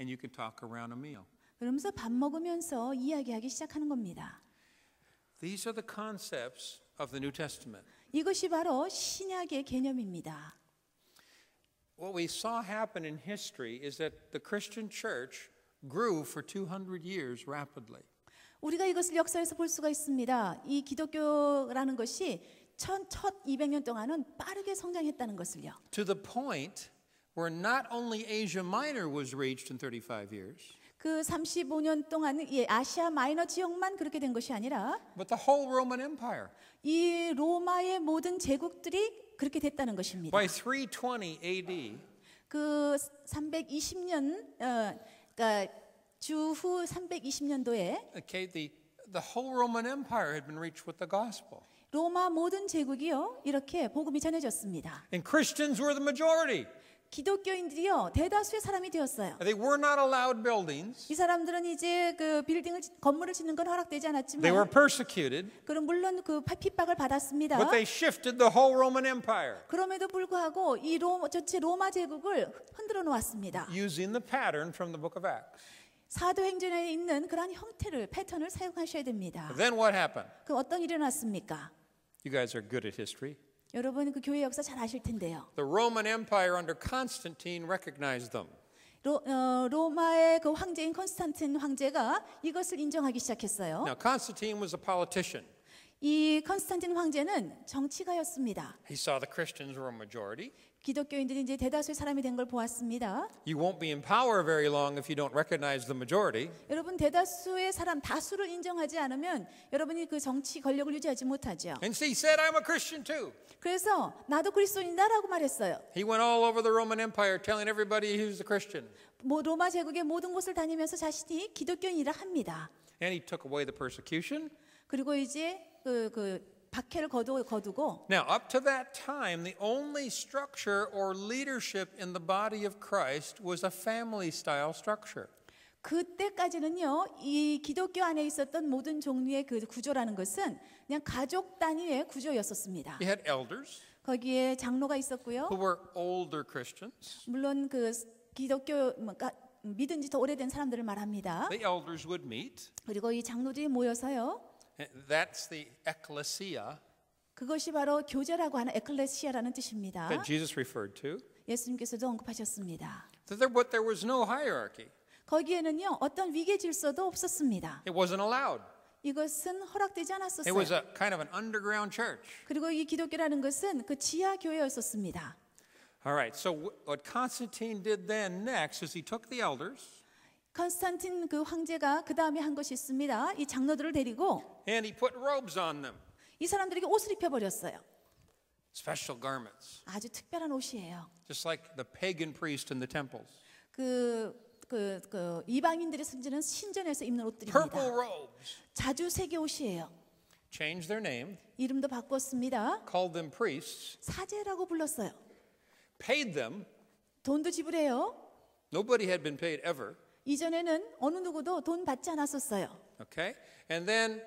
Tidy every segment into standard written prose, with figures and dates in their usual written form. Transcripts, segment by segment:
and you can talk around a meal. 그러면서 밥 먹으면서 이야기하기 시작하는 겁니다. These are the concepts of the New Testament. 이것이 바로 신약의 개념입니다. What we saw happen in history is that the Christian church grew for 200 years rapidly. 우리가 이것을 역사에서 볼 수가 있습니다. 이 기독교라는 것이 첫 200년 동안은 빠르게 성장했다는 것을요. To the point where not only Asia Minor was reached in 35 years, 그 35년 동안 아시아 마이너 지역만 그렇게 된 것이 아니라 but the whole Roman Empire. 이 로마의 모든 제국들이 그렇게 됐다는 것입니다. By 320 AD, 그 320년 그러니까 주후 320년도에 okay, the whole Roman Empire had been reached with the gospel. 로마 모든 제국이요 이렇게 복음이 전해졌습니다. And Christians were the majority. 기독교인들이요 대다수의 사람이 되었어요. They were not allowed buildings. 이 사람들은 이제 그 건물을 짓는 건 허락되지 않았지만 They were persecuted. 그럼 물론 그 핍박을 받았습니다. But they shifted the whole Roman Empire. 그럼에도 불구하고 이 전체 로마 제국을 흔들어 놓았습니다. Using the pattern from the book of Acts. 사도행전에 있는 그러한 형태를 패턴을 사용하셔야 됩니다. Then what happened? 그 어떤 일이 일어났습니까? You guys are good at history. 여러분 그 교회 역사 잘 아실 텐데요. The Roman Empire under Constantine recognized them. 로마의 그 황제인 콘스탄틴 황제가 이것을 인정하기 시작했어요. Now Constantine was a politician. 이 콘스탄틴 황제는 정치가였습니다. He saw the Christians were a majority. 기독교인들이 이제 대다수의 사람이 된 걸 보았습니다. You won't be in power very long if you don't recognize the majority. 여러분 대다수의 사람 다수를 인정하지 않으면 여러분이 그 정치 권력을 유지하지 못하죠. And he said, I'm a Christian too. 그래서 나도 그리스도인이다라고 말했어요. He went all over the Roman Empire telling everybody he was a Christian. 로마 제국의 모든 곳을 다니면서 자신이 기독교인이라 합니다. And he took away the persecution. 그리고 이제 그 박해를 거두고 Now, up to that time, the only structure or leadership in the body of Christ was a family-style structure. 그때까지는요, 이 기독교 안에 있었던 모든 종류의 그 구조라는 것은 그냥 가족 단위의 구조였었습니다. You had elders 거기에 장로가 있었고요. who were older Christians. 물론 그 기독교 믿은 지 더 오래된 사람들을 말합니다. The elders would meet. 그리고 이 장로들이 모여서요. That's the ecclesia 그것이 바로 교제라고 하는 에클레시아라는 뜻입니다. that Jesus referred to. 예수님께서도 언급하셨습니다. But there was no hierarchy. 거기에는요 어떤 위계 질서도 없었습니다. It wasn't allowed. 이것은 허락되지 It 않았었어요. was a kind of an underground church. 그리고 이 기독교라는 것은 그 지하 교회였었습니다. All right, so what Constantine did then next is he took the elders 콘스탄틴 그 황제가 그 다음에 한 것이 있습니다. 이 장로들을 데리고 and he put robes on them, 이 사람들에게 옷을 입혀버렸어요. special garments, 아주 특별한 옷이에요. just like the pagan priest in the temples. 그 이방인들이 쓰는 신전에서 입는 옷들입니다. Purple robes. 자주색의 옷이에요. Changed their name, 이름도 바꿨습니다. called them priests, 사제라고 불렀어요. paid them. 돈도 지불해요. Nobody had been paid ever. 이전에는 어느 누구도 돈 받지 않았었어요. Okay? And then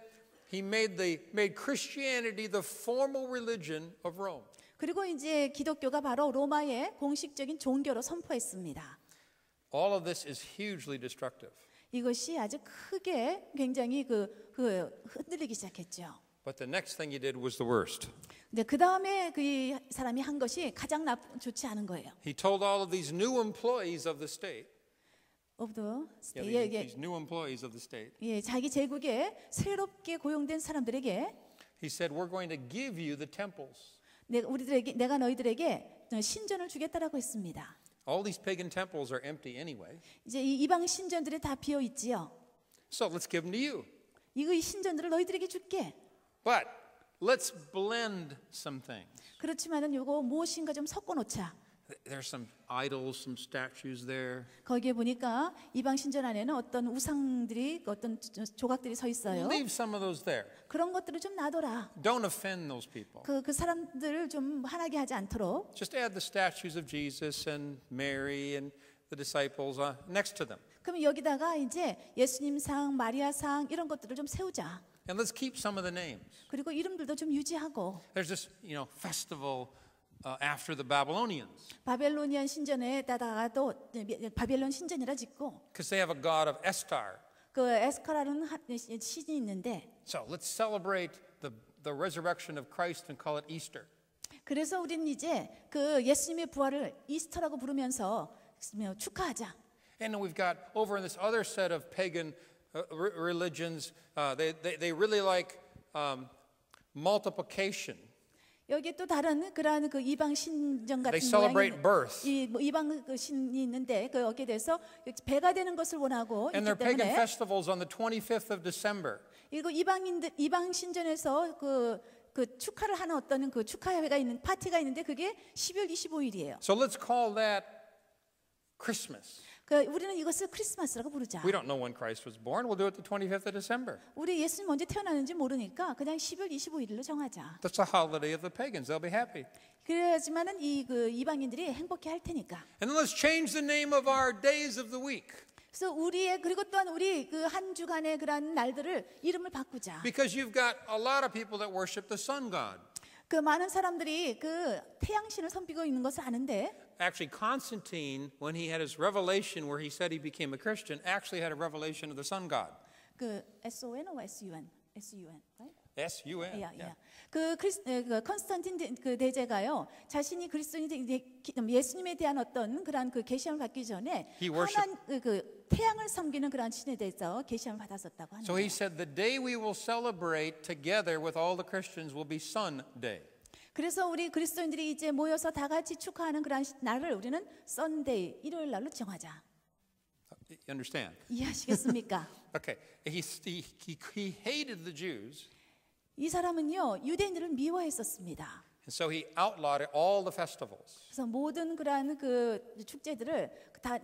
he made Christianity the formal religion of Rome. 그리고 이제 기독교가 바로 로마의 공식적인 종교로 선포했습니다. All of this is hugely destructive. 이것이 아주 크게 굉장히 흔들리기 시작했죠. But the next thing he did was the worst. 근데 그 다음에 그 사람이 한 것이 가장 좋지 않은 거예요. He told all of these new employees of the state. These new employees of the state. 예, 자기 제국에 새롭게 고용된 사람들에게 He said, "We're going to give you the temples." 내가 너희들에게 신전을 주겠다라고 했습니다. All these pagan temples are empty anyway. 이제 이 이방 신전들이 다 비어 있지요. So let's give them to you. 이 신전들을 너희들에게 줄게. But let's blend some things. 그렇지만은 요거 무엇인가 좀 섞어 놓자. There's some idols, some statues there. 거기에 보니까 이방 신전 안에는 어떤 우상들이 어떤 조각들이 서 있어요. Leave some of those there. 그런 것들을 좀 놔둬라. Don't offend those people. 그 사람들을 좀 화나게 하지 않도록. Just add the statues of Jesus and Mary and the disciples next to them. 그럼 여기다가 이제 예수님상, 마리아상 이런 것들을 좀 세우자. And let's keep some of the names. 그리고 이름들도 좀 유지하고. There's this, festival after the Babylonians. 바벨로니안 신전에다가도 바벨론 신전이라 짓고 Because they have a god of Estar. 그 에스카라는 신이 있는데 So let's celebrate the resurrection of Christ and call it Easter. 그래서 우리는 이제 그 예수님의 부활을 이스터라고 부르면서 축하하자. And then we've got over in this other set of pagan religions, they really like multiplication. 여기 또 다른 그러한 그 이방 신전 같은 They celebrate 모양이 birth. 이방 그 신이 있는데 그 여기에 대해서 배가 되는 것을 원하고 And 있기 their pagan 때문에 festivals on the 25th of December. 이거 이방 신전에서 그 축하를 하는 어떤 그 축하회가 있는 파티가 있는데 그게 12월 25일이에요. So let's call that Christmas. 그 우리는 이것을 크리스마스라고 부르자. We don't know when Christ was born. We'll do it the 25th of December. 우리 예수님 언제 태어나는지 모르니까 그냥 12월 25일로 정하자. That's the holiday of the pagans. They'll be happy. 그래야지만은 그 이방인들이 행복해 할 테니까. And then let's change the name of our days of the week. 그래서 우리의 그리고 또한 우리 그 한 주간의 그런 날들을 이름을 바꾸자. Because you've got a lot of people that worship the sun god. 그 많은 사람들이 그 태양신을 섬기고 있는 것을 아는데 Actually, Constantine, when he had his revelation where he said he became a Christian, actually had a revelation of the sun god. 그 SON or SUN? SUN, right? S-U-N. 그 컨스탄틴 그 대제가요 자신이 그리스도인이 예수님에 대한 어떤 그러한 그 계시함을 받기 전에 하나님 그 태양을 섬기는 그러한 신에 대해서 계시함을 받았었다고 하는 So 거예요. he said the day we will celebrate together with all the Christians will be Sun Day. 그래서 우리 그리스도인들이 이제 모여서 다 같이 축하하는 그러한 날을 우리는 썬데이 일요일 날로 정하자. You understand? 이해하시겠습니까? Okay. He hated the Jews, 이 사람은요 유대인들을 미워했었습니다. and so he outlawed all the festivals. 그래서 모든 그러한 그 축제들을 다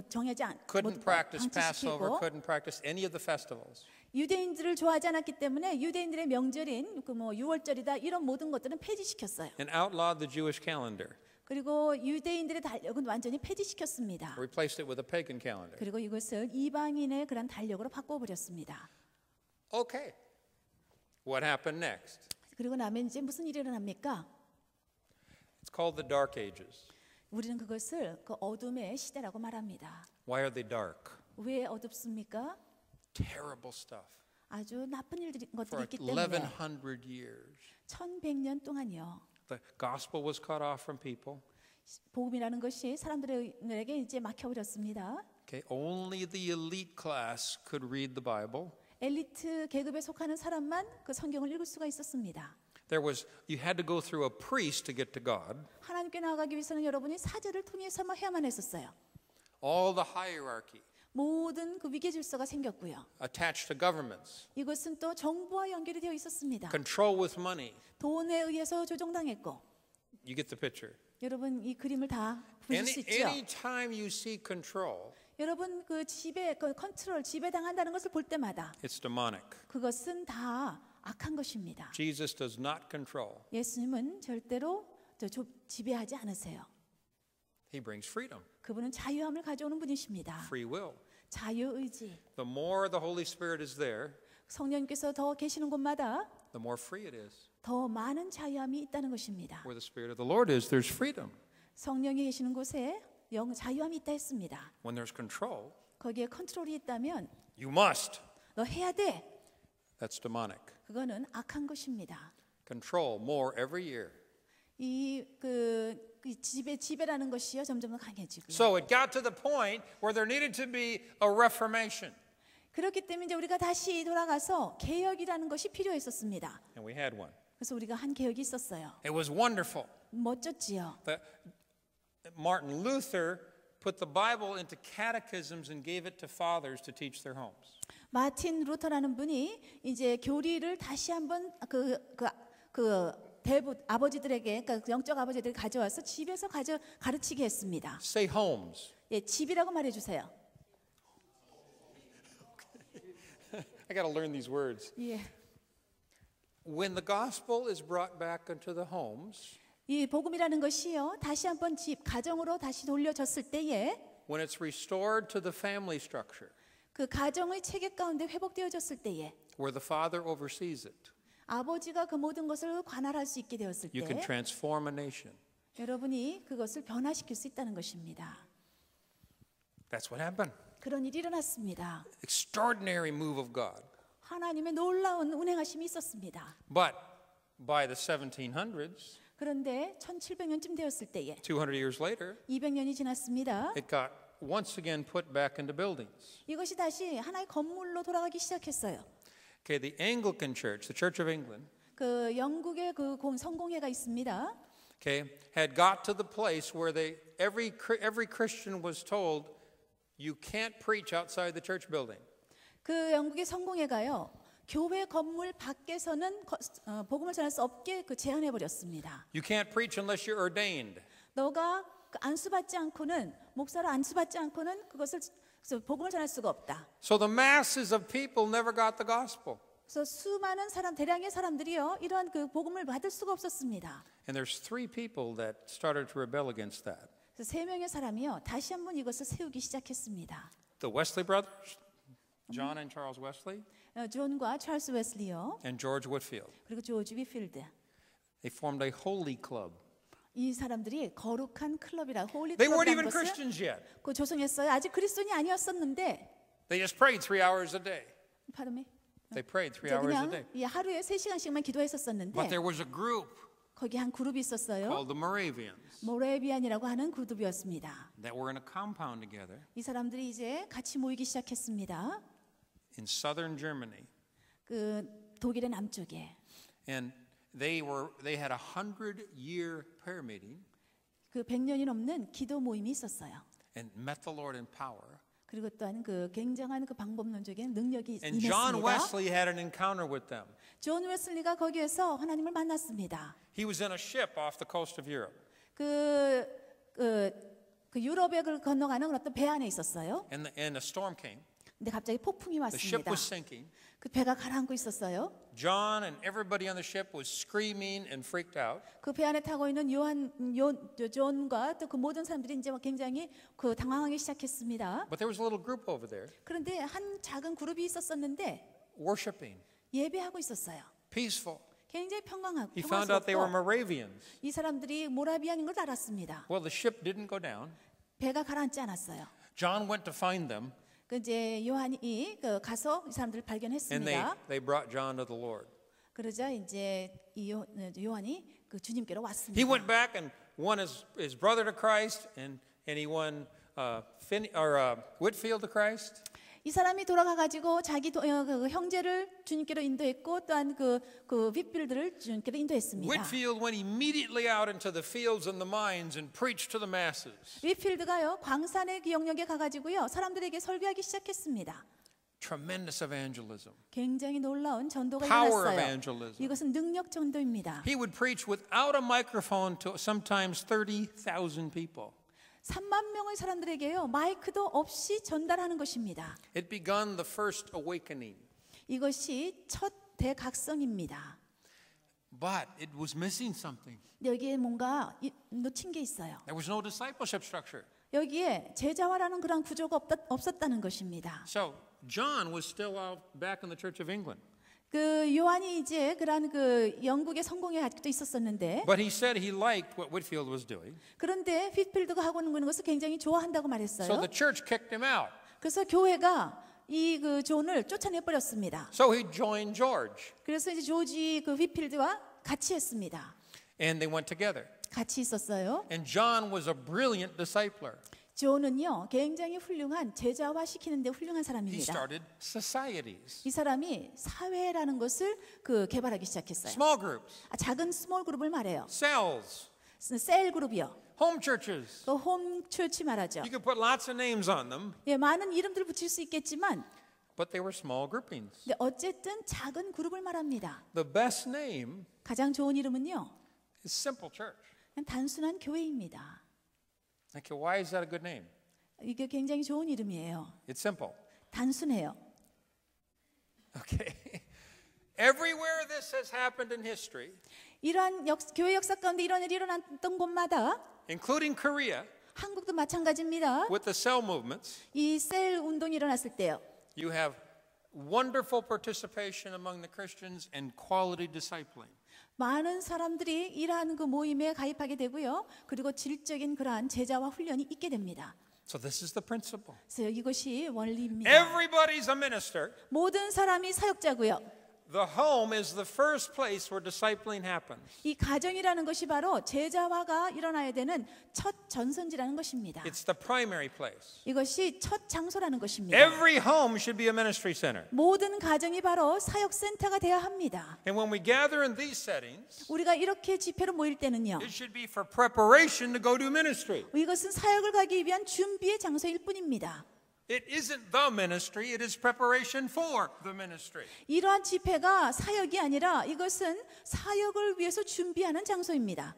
정하지 않. Couldn't practice Passover, 방치시키고 couldn't practice any of the festivals. 유대인들을 좋아하지 않았기 때문에 유대인들의 명절인 그 뭐 유월절이다 이런 모든 것들은 폐지시켰어요. And outlawed the Jewish calendar. 그리고 유대인들의 달력은 완전히 폐지시켰습니다. Replaced it with a pagan calendar. 그리고 이것을 이방인의 그런 달력으로 바꿔버렸습니다. Okay. What happened next? 그리고 나면 이제 무슨 일이 일어납니까? It's called the Dark Ages. 우리는 그것을 그 어둠의 시대라고 말합니다. Why are they dark? 왜 어둡습니까? Terrible stuff. 아주 나쁜 일들이 For 것들이 있기 때문에 1100 years. 1100년 동안이요. The gospel was cut off from people. 복음이라는 것이 사람들에게 이제 막혀버렸습니다. Okay, only the elite class could read the Bible. 엘리트 계급에 속하는 사람만 그 성경을 읽을 수가 있었습니다. You had to go through a priest to get to God. 하나님께 나아가기 위해서는 여러분이 사제를 통해서만 해야만 했었어요. All the hierarchy 모든 그 위계 질서가 생겼고요. attached to governments. 이것은 또 정부와 연결이 되어 있었습니다. Control with money. 돈에 의해서 조종당했고. You get the picture. 여러분 이 그림을 다 보실 수 있죠. Anytime you see control, 여러분 그 컨트롤, 지배당한다는 것을 볼 때마다 it's demonic. 그것은 다 악한 것입니다. Jesus does not control. 예수님은 절대로 지배하지 않으세요. He brings freedom, 그분은 자유함을 가져오는 분이십니다. free will. 자유의지. The more the Holy Spirit is there, 성령께서 더 계시는 곳마다 the more free it is. 더 많은 자유함이 있다는 것입니다. Where the Spirit of the Lord is, there's freedom. 성령이 계시는 곳에 자유함이 있다 했습니다. When there's control, 거기에 컨트롤이 있다면 you must. 너 해야 돼. That's demonic. 그거는 악한 것입니다. Control more every year. 지배라는 것이요 점점 더 강해지고요. So it got to the point where there needed to be a reformation. 그렇기 때문에 이제 우리가 다시 돌아가서 개혁이라는 것이 필요했었습니다. And we had one. 그래서 우리가 한 개혁이 있었어요. It was wonderful. 멋졌지요. Martin Luther put the Bible into catechisms and gave it to fathers to teach their homes. 마틴 루터라는 분이 이제 교리를 다시 한번 아버지들에게 그러니까 영적 아버지들에게 가져와서 집에서 가르치게 했습니다. Say homes. 예, 집이라고 말해 주세요. I got to learn these words. 예. When the gospel is brought back into the homes, 이 복음이라는 것이요 다시 한번 가정으로 다시 돌려졌을 때에 when it's restored to the family structure, 그 가정의 체계 가운데 회복되어졌을 때에 where the father oversees it, 아버지가 그 모든 것을 관할할 수 있게 되었을 you can 때 transform a nation. 여러분이 그것을 변화시킬 수 있다는 것입니다. That's what happened. 그런 일이 일어났습니다. Extraordinary move of God. 하나님의 놀라운 운행하심이 있었습니다. But by the 1700s, 그런데 1700년쯤 되었을 때에 200 years later, 200년이 지났습니다. it got once again put back into buildings. 이것이 다시 하나의 건물로 돌아가기 시작했어요. Okay, the Anglican Church, the Church of England, 그 영국의 그 성공회가 있습니다. okay, had got to the place where every Christian was told, you can't preach outside the church building. 그 영국의 성공회가요. 교회 건물 밖에서는 복음을 전할 수 없게 그 제한해 버렸습니다. You can't preach unless you're ordained. 너가 안수받지 않고는 목사로 안수받지 않고는 그것을 복음을 전할 수가 없다. So the masses of people never got the gospel. 그래서 수많은 대량의 사람들이요 이러한 그 복음을 받을 수가 없었습니다. And there's 3 people that started to rebel against that. 그래서 3명의 사람이요 다시 한번 이것을 세우기 시작했습니다. The Wesley brothers, John and Charles Wesley, 존과 찰스 웨슬리요 and George Whitefield. 그리고 조지 위필드. They formed a holy club. 이 사람들이 거룩한 클럽이라 홀리 They weren't 클럽이라는 even 것을 Christians yet. 그 조성했어요. 아직 그리스도인이 아니었었는데. They just prayed 3 hours a day. Pardon me? They prayed 3 hours a day. 그냥 하루에 3시간씩만 기도했었었는데 But there was a group 거기 한 그룹이 있었어요. called the Moravians 모라비안이라고 하는 그룹이었습니다. that were in a compound together 이 사람들이 이제 같이 모이기 시작했습니다. in southern Germany. 그 독일의 남쪽에 And they had a 100-year prayer meeting 그 100년이 넘는 기도 모임이 있었어요. and met the Lord in power. 그리고 또한 그 굉장한 그 방법론적인 능력이 And John 임했습니다. Wesley had an encounter with them. 존 웨슬리가 거기에서 하나님을 만났습니다. He was in a ship off the coast of Europe. 그 유럽을 건너가는 어떤 배 안에 있었어요. And a storm came. 근데 갑자기 폭풍이 The ship 왔습니다. was sinking. 그 배가 가라앉고 있었어요. John and everybody on the ship was screaming and freaked out. 그 배 안에 타고 있는 존과 또 그 모든 사람들이 이제 굉장히 그 당황하기 시작했습니다. But there was a little group over there 그런데 한 작은 그룹이 있었었는데 worshiping, 예배하고 있었어요. peaceful. 굉장히 He found out they were 평화스럽고 Moravians. 이 사람들이 모라비안인 걸 알았습니다. Well, the ship didn't go down. 배가 가라앉지 않았어요. John went to find them, 그 이제 요한이 가서 이 사람들을 and 발견했습니다. they brought John to the Lord. 그러자 이제 이 요한이 그 주님께로 왔습니다. He went back and won his brother to Christ, and he won Whitefield to Christ. 이 사람이 돌아가 가지고 자기 그 형제를 주님께로 인도했고 또한 그 윗빌들을 주님께로 인도했습니다. Whitefield went immediately out into the fields and the mines and preached to the masses. 윗필드가요 광산의 그 영역에 가가지고요 사람들에게 설교하기 시작했습니다. Tremendous evangelism. 굉장히 놀라운 전도가 Power 일어났어요. evangelism. 이것은 능력 전도입니다. He would preach without a microphone to sometimes 30,000 people. 3만 명의 사람들에게요 마이크도 없이 전달하는 것입니다. It begun the first awakening. 이것이 첫 대각성입니다. But it was missing something. 여기에 뭔가 놓친 게 있어요. There was no discipleship structure. 여기에 제자화라는 그런 구조가 없었다는 것입니다. So John was still out back in the Church of England. 그 요한이 이제 그런 그 영국의 성공에 아직도 있었었는데, But he said he liked what Whitefield was doing. 그런데 휘필드가 하고 있는 것을 굉장히 좋아한다고 So 말했어요. the church kicked him out. 그래서 교회가 이 그 존을 쫓아내 버렸습니다. So he joined George, 그래서 이제 조지 그 휘필드와 같이 했습니다. and they went together. 같이 있었어요. And John was a brilliant discipler. 존은요 굉장히 훌륭한 제자화 시키는데 훌륭한 He 사람입니다. started societies, 이 사람이 사회라는 것을 그 개발하기 시작했어요. small groups, 작은 스몰 그룹을 말해요. cells, 셀 그룹이요. home churches. 그 홈 처치 말하죠. You could put lots of names on them, 예, 많은 이름들을 붙일 수 있겠지만, but they were small groupings. 근데 어쨌든 작은 그룹을 말합니다. The best name 가장 좋은 이름은요, is Simple Church. 그냥 단순한 교회입니다. Okay, why is that a good name? 이게 굉장히 좋은 이름이에요. It's simple. 단순해요. Okay. Everywhere this has happened in history, 이러한 교회 역사 가운데 이런 일이 일어났던 곳마다, including Korea, 한국도 마찬가지입니다. with the cell movements, 이 셀 운동이 일어났을 때요. you have wonderful participation among the Christians and quality discipling. 많은 사람들이 이러한 그 모임에 가입하게 되고요. 그리고 질적인 그러한 제자와 훈련이 있게 됩니다. So this is the principle. 그래서 이것이 원리입니다. Everybody's a minister. 모든 사람이 사역자고요. The home is the first place where discipling happens. 이 가정이라는 것이 바로 제자화가 일어나야 되는 첫 전선지라는 것입니다. It's the primary place. 이것이 첫 장소라는 것입니다. Every home should be a ministry center. 모든 가정이 바로 사역센터가 되어야 합니다. And when we gather in these settings, 우리가 이렇게 집회로 모일 때는요. it should be for preparation to go to ministry. 이것은 사역을 가기 위한 준비의 장소일 뿐입니다. It isn't the ministry, it is preparation for the ministry. 이러한 집회가 사역이 아니라 이것은 사역을 위해서 준비하는 장소입니다.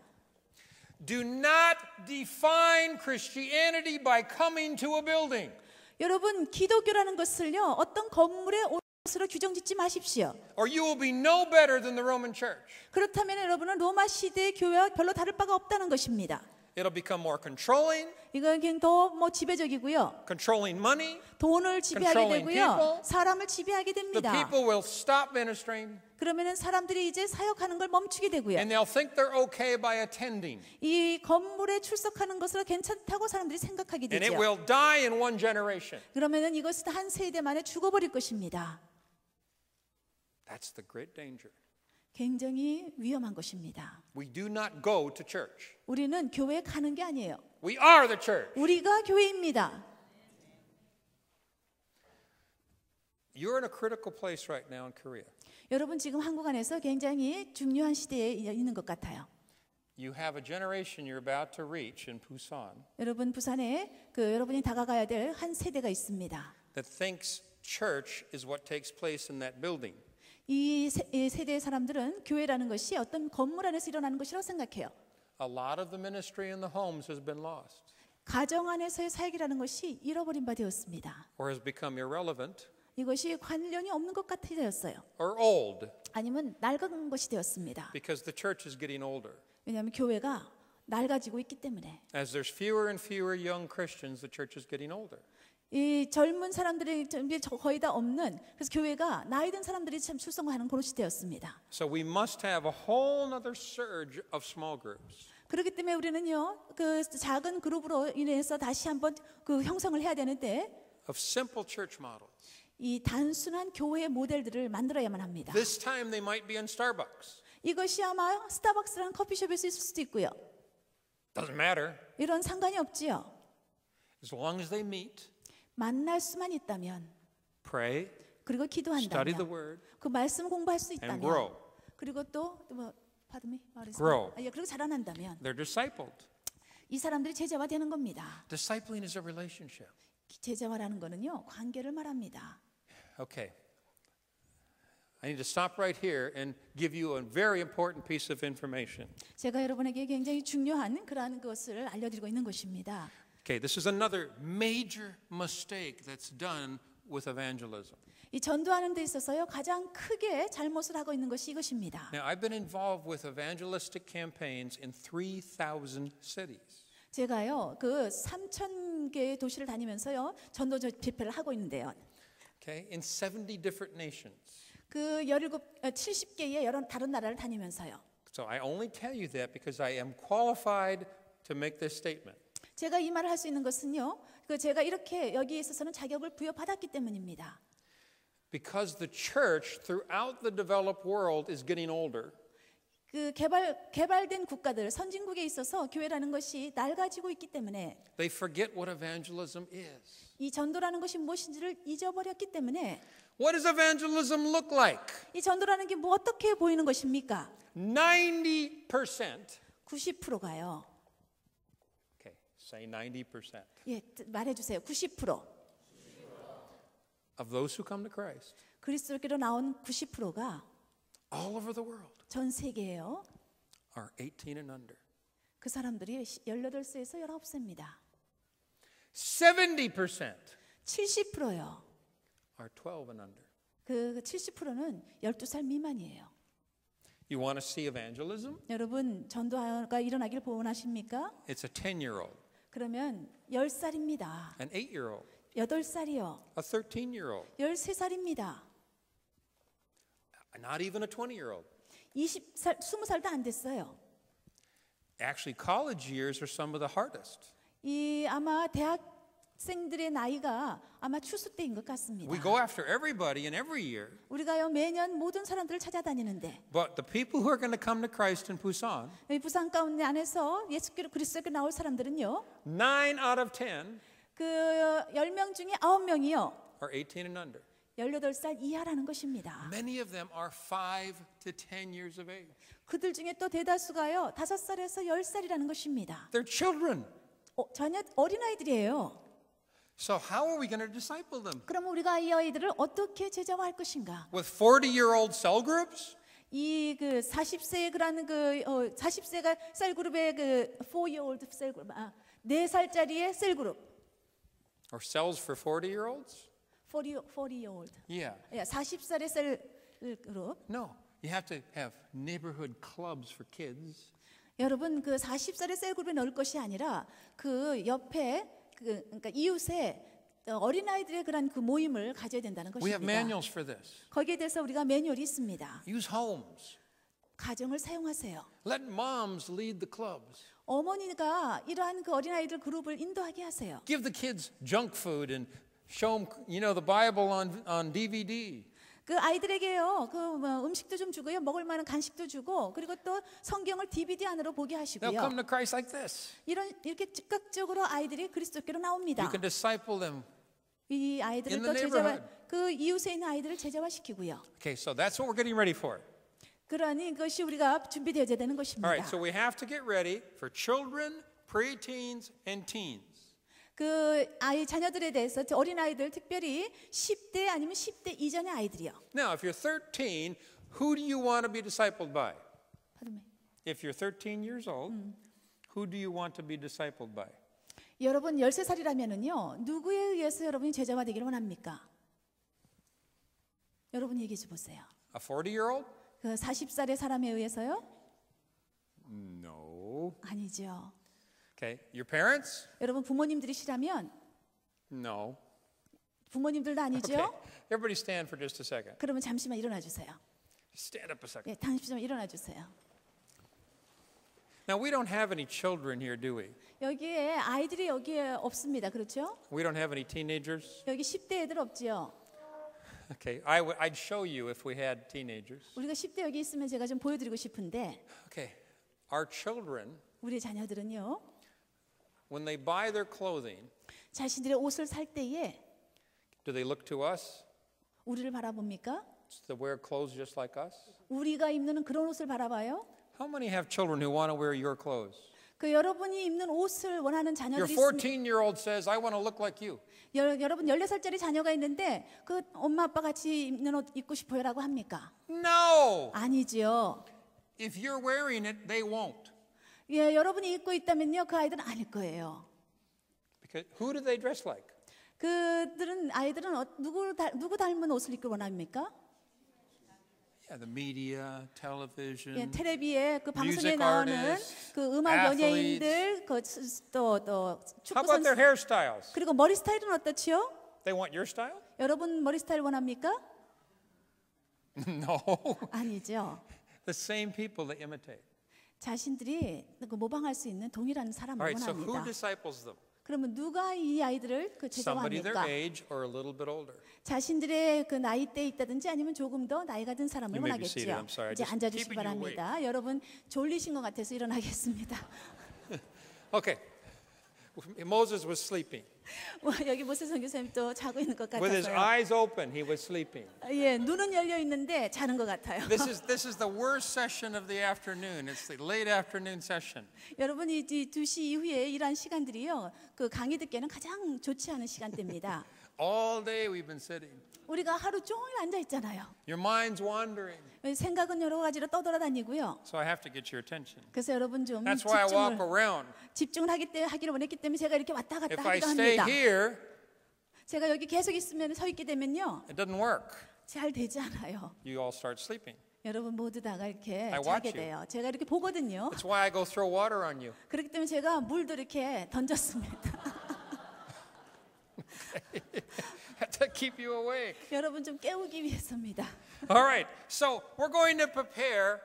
Do not define Christianity by coming to a building. 여러분, 기독교라는 것을요, 어떤 건물에 온 것으로 규정짓지 마십시오. Or you will be no better than the Roman Church. 그렇다면 여러분은 로마 시대의 교회와 별로 다를 바가 없다는 것입니다. It'll become more controlling, 이건 그냥 더 지배적이고요. controlling money. 돈을 지배하게 Controlling 되고요. people. 사람을 지배하게 The 됩니다. people will stop ministering, 그러면은 사람들이 이제 사역하는 걸 멈추게 되고요. and they'll think they're okay by attending. 이 건물에 출석하는 것으로 괜찮다고 사람들이 생각하게 And it 되죠. will die in one generation. 그러면은 이것은 한 세대 만에 죽어버릴 것입니다. That's the great danger. 굉장히 위험한 것입니다. We do not go to church. 우리는 교회에 가는 게 아니에요. We are the church. 우리가 교회입니다. You're in a critical place right now in Korea. 여러분 지금 한국 안에서 굉장히 중요한 시대에 있는 것 같아요. You have a generation you're about to reach in Busan 여러분 부산에 여러분이 다가가야 될 한 세대가 있습니다. that thinks church is what takes place in that building. 이 세대의 사람들은 교회라는 것이 어떤 건물 안에서 일어나는 것이라고 생각해요. A lot of the ministry in the homes has been lost 가정 안에서의 사역이라는 것이 잃어버린 바 되었습니다. or has become irrelevant 이것이 관련이 없는 것 같아 되었어요. or old 아니면 낡은 것이 되었습니다. because the church is getting older. 왜냐하면 교회가 낡아지고 있기 때문에. As there's fewer and fewer young Christians, the church is getting older. 이 젊은 사람들이 거의 다 없는 그래서 교회가 나이 든 사람들이 참 출석하는 그런 시대였습니다. So we must have a whole other surge of small groups. 그렇기 때문에 우리는요 그 작은 그룹으로 인해서 다시 한번 그 형성을 해야 되는데 Of simple church models. 이 단순한 교회의 모델들을 만들어야만 합니다. This time they might be in Starbucks. 이것이 아마 스타벅스라는 커피숍에서 있을 수도 있고요. Doesn't matter. 이런 상관이 없지요. As long as they meet, 만날 수만 있다면 pray, 그리고 study the 기도한다면 word, 그 말씀 공부할 수 and 있다면 grow. 그리고 또 pardon me, Grow. 그리고 자라난다면 They're discipled. 이 사람들이 제자화 되는 겁니다. Discipling is a relationship. 제자화라는 거는요 관계를 말합니다. Okay. I need to stop right here and give you a very important piece of information. 제가 여러분에게 굉장히 중요한 그러한 것을 알려드리고 있는 것입니다. Okay, this is another major mistake that's done with evangelism. 이 전도하는 데 있어서요 가장 크게 잘못을 하고 있는 것이 이것입니다. Now, I've been involved with evangelistic campaigns in 3,000 cities. 제가요 그 3,000개의 도시를 다니면서요 전도 집회를 하고 있는데요. Okay, in 70 different nations. 그 70개의 여러 다른 나라를 다니면서요. So I only tell you that because I am qualified to make this statement. 제가 이 말을 할 수 있는 것은요. 제가 이렇게 여기에 있어서는 자격을 부여받았기 때문입니다. Because the church throughout the developed world is getting older. 그 개발된 국가들 선진국에 있어서 교회라는 것이 낡아지고 있기 때문에 They forget what evangelism is. 이 전도라는 것이 무엇인지를 잊어버렸기 때문에 What does evangelism look like? 이 전도라는 게 어떻게 보이는 것입니까? 90%. 90%가요. Okay, say 90%. 예, 말해주세요. 90% Of those who come to Christ. 그리스도께로 나온 90%가 All over the world. 전 세계예요. Are 18 and under. 그 사람들이 18세에서 19세입니다. 70% 70%요. are 12 and under. 그 70%는 12살 미만이에요. You want to see evangelism? 여러분 전도가 일어나길 원하십니까? It's a 10-year-old, 그러면 10살입니다. an 8-year-old, 8살이요. A 13-year-old. 13살입니다. Not even a 20-year-old. 20살, 20살도 안 됐어요. Actually, college years are some of the hardest. 이 아마 대학생들의 나이가 아마 추수 때인 것 같습니다. We go after everybody in every year. 우리가요 매년 모든 사람들을 찾아다니는데 But the people who are going to come to Christ in Busan, 이 부산 가운데 안에서 예수께로 그리스도께 나올 사람들은요 9 out of 10 그 10명 중에 9명이요 are 18 and under. 18살 이하라는 것입니다. Many of them are 5 to 10 years of age. 그들 중에 또 대다수가요 5살에서 10살이라는 것입니다. They're children. 전혀 어린아이들이에요. So how are we going to disciple them? 그럼 우리가 이 아이들을 어떻게 제자화할 것인가? With 40-year-old cell groups? 이 그 40세의 그라는 40세가 셀 그룹의 그 4-year-old 셀 그룹 4살짜리의 셀 그룹. Or cells for 40-year-olds? 40-year-old. Yeah. 40살의 셀 그룹. No. You have to have neighborhood clubs for kids. 여러분 그 40살의 셀 그룹에 넣을 것이 아니라 그 옆에 그러니까 이웃에 어린아이들의 그런 그 모임을 가져야 된다는 We have 것입니다. manuals for this. 거기에 대해서 우리가 매뉴얼이 있습니다. Use homes. 가정을 사용하세요. Let moms lead the clubs. 어머니가 이러한 그 어린아이들 그룹을 인도하게 하세요. Give the kids junk food and show them, the Bible on DVD. 그 아이들에게요, 음식도 좀 주고요, 먹을 만한 간식도 주고, 그리고 또 성경을 DVD 안으로 보게 They'll 하시고요. come to Christ like this. 이렇게 즉각적으로 아이들이 그리스도께로 나옵니다. You can disciple them. 이 아이들을 In 또 the 제자화, neighborhood. 그 이웃에 있는 아이들을 제자화시키고요. Okay, so that's what we're getting ready for. 그러니 이것이 우리가 준비되어야 되는 All 것입니다. right, so we have to get ready for children, preteens, and teens. 그 아이 자녀들에 대해서 어린 아이들 특별히 10대 아니면 10대 이전의 아이들이요. Now, if you're 13, who do you want to be discipled by? Pardon me. If you're 13 years old, who do you want to be discipled by? 여러분 13살이라면은요. 누구에 의해서 여러분이 제자화 되기를 원합니까? 여러분 얘기해 줘 보세요. A 40-year-old? 그 40살의 사람에 의해서요? No. 아니죠. Okay, your parents? 여러분 부모님들이시라면 No. 부모님들도 아니죠. Okay, everybody stand for just a second. 그러면 잠시만 일어나 주세요. Stand up a second. 예, 잠시만 일어나 주세요. Now, we don't have any children here, do we? 여기에 아이들이 여기에 없습니다. 그렇죠? We don't have any teenagers? 여기 10대 애들 없지요. Okay, I'd show you if we had teenagers. 우리가 10대 여기 있으면 제가 좀 보여드리고 싶은데 Okay, our children, 우리 자녀들은요. when they buy their clothing, 자신들의 옷을 살 때에 do they look to us 우리를 바라봅니까? to wear clothes just like us? 우리가 입는 그런 옷을 바라봐요? How many have children who want to wear your clothes? 그 여러분이 입는 옷을 원하는 Your 자녀들이 있습니다. 14-year-old says, I want to look like you. 여러분 14살짜리 자녀가 있는데 그 엄마 아빠 같이 입는 옷 입고 싶어요라고 합니까? No! 아니지요. If you're wearing it, they won't. 예, 여러분이 입고 있다면요. 그 아이들은 아닐 거예요. Because who do they dress like? 아이들은 누구 닮은 옷을 입길 원합니까? Yeah, the media, television. 예, 텔레비에 그 방송에 music 나오는 artists, 그 음악 athletes. 연예인들, 또 How 축구 about their 선수 hairstyles? 그리고 머리 스타일은 어떻지요? They want your style? 여러분 머리 스타일 원합니까? No. 아니죠. The same people they imitate. 자신들이 그 모방할 수 있는 동일한 사람을 All right, so who 원합니다. disciples them? 그러면 누가 이 아이들을 그 Somebody their 제자화합니까? age or a little bit older. 자신들의 그 나이대에 있다든지 아니면 조금 더 나이가 든 사람을 You may be seated. 원하겠죠. I'm sorry. 이제 Just 앉아주시기 keeping you awake. 바랍니다. 여러분 졸리신 것 같아서 일어나겠습니다. Okay. Moses was sleeping. 여기 모세 선교사님 또 자고 있는 것 With his 같아서요. eyes open, he was sleeping. 예, 눈은 열려 있는데 자는 것 같아요. This is the worst session of the afternoon. It's the late afternoon session. 여러분이 2시 이후에 일한 시간들이요. 그 강의 듣기에는 가장 좋지 않은 시간대입니다. All day we've been sitting. 우리가 하루 종일 앉아 있잖아요. Your mind's wandering. 생각은 여러 가지로 떠돌아다니고요. So I have to get your attention. 그래서 여러분 좀 That's why I walk around. 집중을 하기를 원했기 때문에 제가 이렇게 왔다 갔다 If I 하기도 stay 합니다. here, 제가 여기 계속 있으면 서 있게 되면요. it doesn't work. 잘 되지 않아요. You all start sleeping. 여러분 모두 다가 이렇게 I 자게 watch you. 돼요. 제가 이렇게 보거든요. That's why I go throw water on you. 그렇기 때문에 제가 물도 이렇게 던졌습니다. To keep you awake. 여러분 좀 깨우기 위해서입니다. All right. So we're going to prepare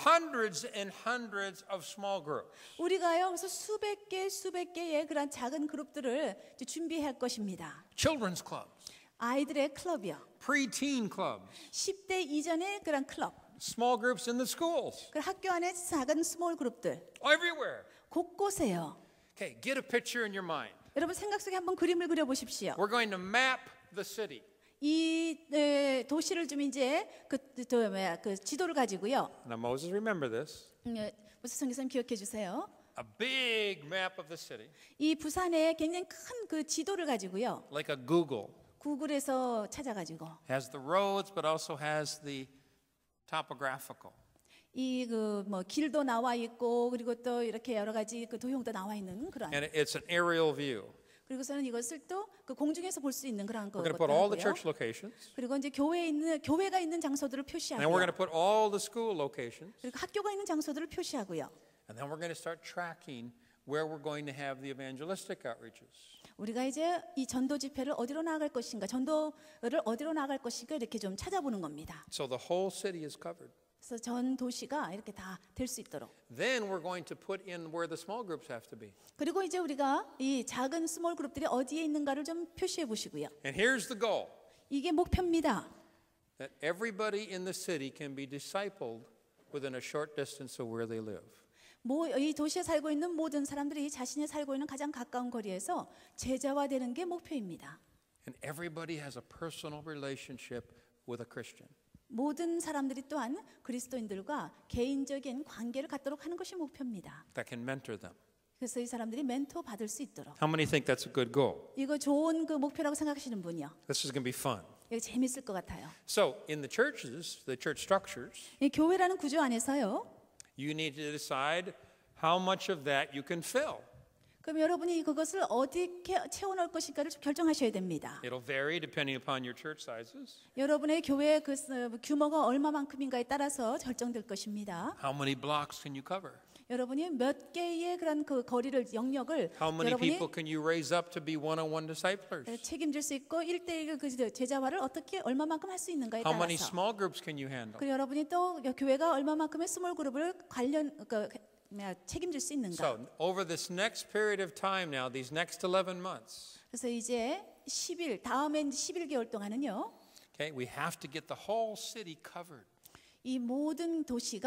hundreds and hundreds of small groups. 우리가요, 그래서 수백 개의 그런 작은 그룹들을 이제 준비할 것입니다. Children's clubs, 아이들의 클럽이요. preteen clubs, 10대 이전의 그런 클럽. small groups in the schools, 그 학교 안에 작은 스몰 그룹들. everywhere. 곳곳에요. Okay, get a picture in your mind. 여러분 생각 속에 한번 그림을 그려 보십시오. We're going to map the city. 이 도시를 좀 이제 그 지도를 가지고요. Now Moses, remember this. 모세 선교사님 기억해 주세요. A big map of the city, 이 부산에 굉장히 큰 그 지도를 가지고요. like a Google, 구글에서 찾아가지고 has the roads but also has the topographical. 이 그 뭐 길도 나와 있고 그리고 또 이렇게 여러 가지 그 도형도 나와 있는 그런. And it's an aerial view. 그리고서는 이것을 또 그 공중에서 볼 수 있는 그런 We're going to put all the 것들고요. church locations. 그리고 이제 교회가 있는 장소들을 And then we're going 표시하고요. to put all the school locations. 그리고 학교가 있는 장소들을 표시하고요. And then we're going to start tracking where we're going to have the evangelistic outreaches. 우리가 이제 이 전도 집회를 어디로 나갈 것인가, 전도를 어디로 나갈 것인가 이렇게 좀 찾아보는 겁니다. So the whole city is covered. 그래서 전 도시가 이렇게 다 될 수 있도록. Then we're going to put in where the small groups have to be. 그리고 이제 우리가 이 작은 스몰 그룹들이 어디에 있는가를 좀 표시해 보시고요. And here's the goal. 이게 목표입니다. That everybody in the city can be discipled within a short distance of where they live. 이 도시에 살고 있는 모든 사람들이 자신이 살고 있는 가장 가까운 거리에서 제자화되는 게 목표입니다. And everybody has a personal relationship with a Christian. 모든 사람들이 또한 그리스도인들과 개인적인 관계를 갖도록 하는 것이 목표입니다. That can mentor them. 그래서 이 사람들이 멘토 받을 수 있도록. How many think that's a good goal? 이거 좋은 그 목표라고 생각하시는 분이요. This is going to be fun. 이거 재밌을 것 같아요. So in the churches, the church structures, 이 교회라는 구조 안에서요. you need to decide how much of that you can fill. 그럼 여러분이 그것을 어떻게 채워넣을 것인가를 좀 결정하셔야 됩니다. It'll vary depending upon your church sizes. 여러분의 교회 그 규모가 얼마만큼인가에 따라서 결정될 것입니다. How many blocks can you cover? 여러분이 몇 개의 그런 그 거리를 영역을 How many 여러분이 people can you raise up to be one-on-one disciplers? 책임질 수 있고 1대1 그 제자화를 어떻게 얼마만큼 할 수 있는가에 How many 따라서. small groups can you handle? 그리고 여러분이 또 교회가 얼마만큼의 스몰 그룹을 책임질 수 있는가. So over this next period of time now, these next 11 months, 그래서 이제 10일 다음에 11개월 동안은요. okay, we have to get the whole city covered. 이 모든 도시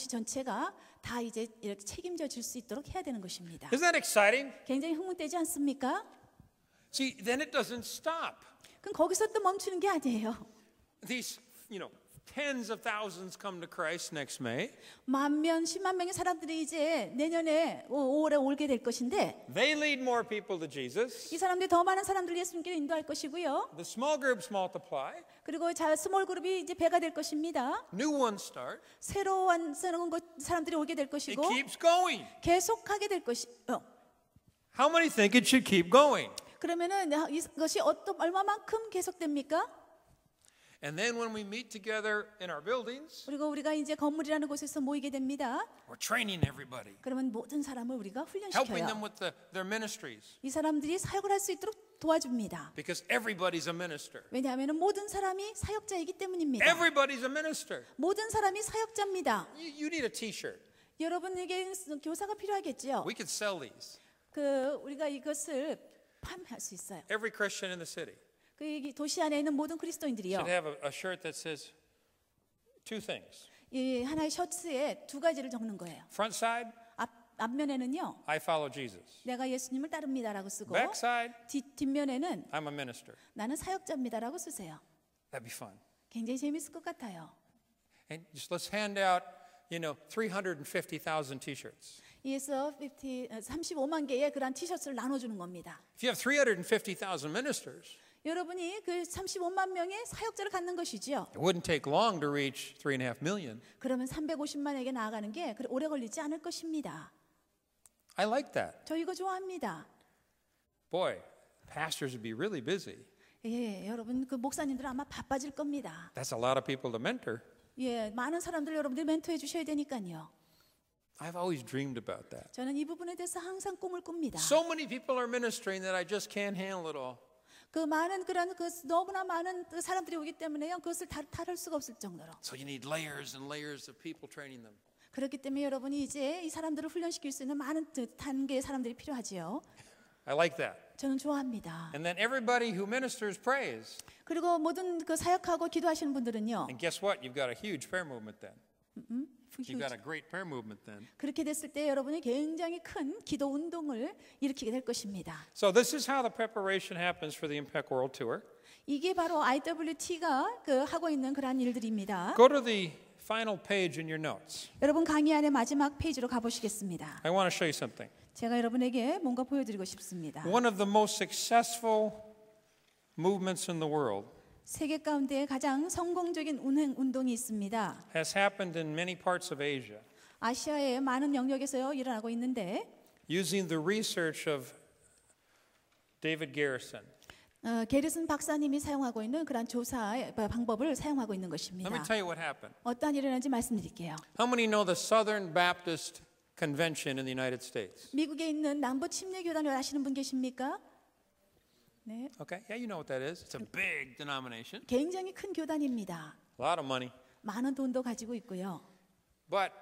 전체가 다 이제 이렇게 책임져 줄 수 있도록 해야 되는 것입니다. Isn't that exciting? 굉장히 흥분되지 않습니까? See, then it doesn't stop. 그럼 거기서 또 멈추는 게 아니에요. These, tens of thousands come to Christ next May. 10,000, 10만 명의 사람들이 이제 내년에 5월에 오게 될 것인데 They lead more people to Jesus. 이 사람들이 더 많은 사람들을 예수님께로 인도할 것이고요. The small groups multiply. 그리고 스몰 그룹이 이제 배가 될 것입니다. New ones start. 새로운 사람들이 오게 될 It 것이고 keeps going. 계속하게 될 것이요. How many think it should keep going? 그러면은 이것이 얼마만큼 계속됩니까? And then when we meet together in our buildings, 그리고 우리가 이제 건물이라는 곳에서 모이게 됩니다. we're training everybody, 그러면 모든 사람을 우리가 helping them 훈련시켜요. with their ministries, 이 사람들이 사역을 할 수 있도록 도와줍니다. because everybody's a minister. 왜냐하면 모든 사람이 사역자이기 때문입니다. Everybody's a minister. 모든 사람이 사역자입니다. You need a T-shirt. 여러분에게 교사가 필요하겠죠. We could sell these. 우리가 이것을 판매할 수 있어요. Every Christian in the city 이 도시 안에 있는 모든 그리스도인들이요. should have a shirt that says two things. 이 하나의 셔츠에 두 가지를 적는 거예요. Front side, 앞면에는요. I follow Jesus. 내가 예수님을 따릅니다라고 쓰고 Back side, 뒷면에는 I'm a minister. 나는 사역자입니다라고 쓰세요. That'd be fun. 굉장히 재밌을 것 같아요. And just let's hand out, 350,000 T-shirts. 이에서 35만 개의 그런 티셔츠를 나눠주는 겁니다. If you have 350,000 ministers, 여러분이 그 35만 명의 사역자를 갖는 것이지요. it wouldn't take long to reach 3.5 million. 그러면 350만에게 나아가는 게 오래 걸리지 않을 것입니다. I like that. 저 이거 좋아합니다. Boy, pastors would be really busy. 예, 여러분 그 목사님들은 아마 바빠질 겁니다. That's a lot of people to mentor. 예, 많은 사람들 여러분들 멘토해 주셔야 되니까요. I've always dreamed about that. 저는 이 부분에 대해서 항상 꿈을 꿉니다. So many people are ministering that I just can't handle it all. 그 많은 그런 그 너무나 많은 그 사람들이 오기 때문에요. 그것을 다룰 수가 없을 정도로. So you need layers and layers of people training them. 그렇기 때문에 여러분이 이제 이 사람들을 훈련시킬 수 있는 많은 단계의 사람들이 필요하지요. I like that. 저는 좋아합니다. And then everybody who ministers prays. 그리고 모든 그 사역하고 기도하시는 분들은요. And guess what? You've got a huge prayer movement then. You've got a great prayer movement then. 그렇게 됐을 때 여러분이 굉장히 큰 기도 운동을 일으키게 될 것입니다. So this is how the preparation happens for the Impact World Tour. 이게 바로 IWT가 그 하고 있는 그러한 일들입니다. Go to the final page in your notes. 여러분 강의 안에 마지막 페이지로 가보시겠습니다. I want to show you something. 제가 여러분에게 뭔가 보여드리고 싶습니다. One of the most successful movements in the world 세계 가운데 가장 성공적인 운동이 있습니다. has happened in many parts of Asia 아시아의 많은 영역에서요 일어나고 있는데 using the research of David Garrison. 게르슨 박사님이 사용하고 있는 그런 조사 방법을 사용하고 있는 것입니다. Let me tell you what happened. 어떠한 일이 일어난지 말씀드릴게요. How many know the Southern Baptist Convention in the United States? 미국에 있는 남부 침례교단을 아시는 분 계십니까? 네, Okay, yeah, you know what that is. It's a big denomination, 굉장히 큰 교단입니다. a lot of money. 많은 돈도 가지고 있고요. But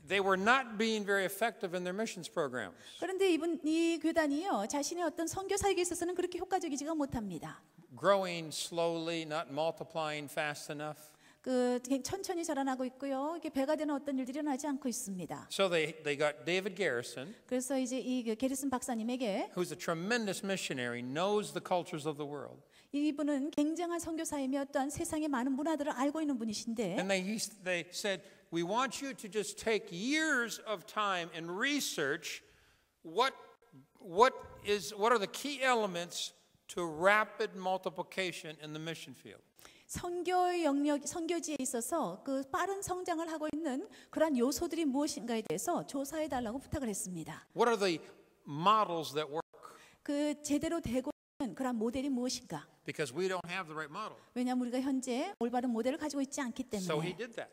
they were not being very effective in their missions programs. 그런데 이 교단이요 자신의 어떤 선교 사역에 있어서는 그렇게 효과적이지가 못합니다. Growing slowly, not multiplying fast enough. 그 천천히 자라나고 있고요. 이게 배가 되는 어떤 일들이 일어나지 않고 있습니다. So they got David Garrison, 그래서 이제 이 게르슨 박사님에게 who's a tremendous missionary, knows the cultures of the world. 이분은 굉장한 선교사이며 또한 세상의 많은 문화들을 알고 있는 분이신데 And they said, we want you to just take years of time and research what are the key elements to rapid multiplication in the mission field. 선교 영역, 선교지에 있어서 그 빠른 성장을 하고 있는 그러한 요소들이 무엇인가에 대해서 조사해 달라고 부탁을 했습니다. What are the models that work? 그 제대로 되고 있는 그러한 모델이 무엇인가? Because we don't have the right model. 왜냐하면 우리가 현재 올바른 모델을 가지고 있지 않기 So he 때문에. did that.